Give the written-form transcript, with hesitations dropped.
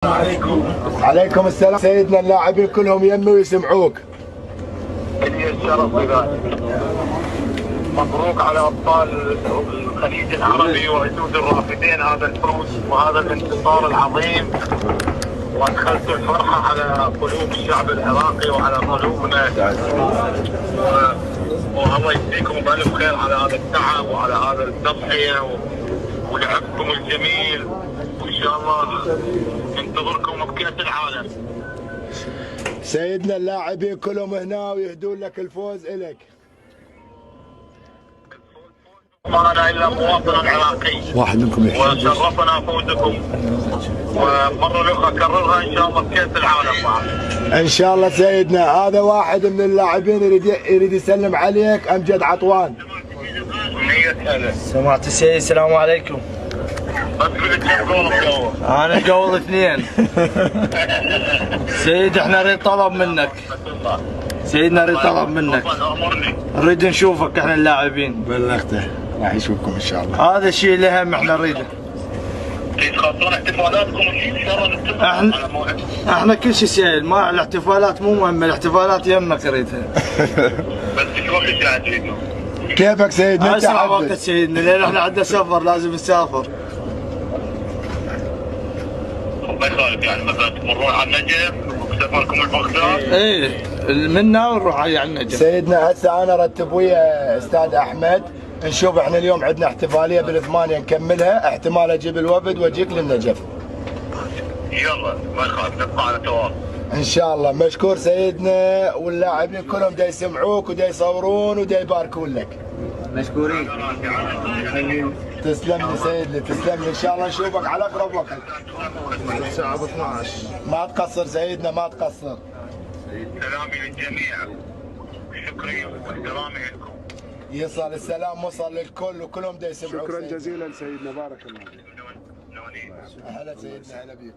عليكم. عليكم السلام سيدنا، اللاعبين كلهم يمي ويسمعوك. لي الشرف بذلك. مبروك على ابطال الخليج العربي واسود الرافدين هذا الفوز وهذا الانتصار العظيم، وادخلتوا الفرحه على قلوب الشعب العراقي وعلى قلوبنا، والله يجزيكم بالف خير على هذا التعب وعلى هذا التضحيه ولعبكم الجميل، وان شاء الله ننتظركم بكأس العالم. سيدنا اللاعبين كلهم هنا ويهدون لك الفوز إلك. ما انا الا مواطن عراقي، واحد منكم يحتاج وشرفنا فوزكم، ومره اخرى اكررها ان شاء الله بكأس العالم معك. ان شاء الله سيدنا. هذا واحد من اللاعبين يريد يسلم عليك، امجد عطوان. سمعت السيد السلام عليكم. انا جول اثنين. سيد احنا نريد طلب منك. سيدنا نريد طلب منك. نريد نشوفك احنا اللاعبين. بلغته راح يشوفكم ان شاء الله. هذا الشيء اللي هم احنا نريده. تخلصون احتفالاتكم ان شاء الله نتفق على موعد. احنا كل شيء سهل، ما الاحتفالات مو مهمه، الاحتفالات يمك اريدها. بس ايش وقت جاي تريدون؟ كيفك سيدنا؟ انت اسرع وقت سيدنا، لان احنا عندنا سفر لازم نسافر. ما يخالف يعني مثلا تمرون على النجف وسفركم البغداد؟ ايه منا ونروح على النجف. سيدنا هسه انا رتب ويا استاذ احمد، نشوف احنا اليوم عندنا احتفاليه بالثمانيه نكملها، احتمال اجيب الوفد واجيك للنجف. يلا ما يخالف نبقى على تواصل. ان شاء الله. مشكور سيدنا، واللاعبين كلهم دا يسمعوك ودا يصورون ودا يباركون لك. مشكورين. تسلم لي سيدنا، تسلم لي. ان شاء الله نشوفك على اقرب وقت. الساعه 12. ما تقصر سيدنا، ما تقصر. سلامي للجميع وشكري واحترامي لكم. يصل السلام، وصل للكل وكلهم دا يسمعوك. شكرا جزيلا سيدنا، بارك الله. نوني. هلا سيدنا، هلا بيك.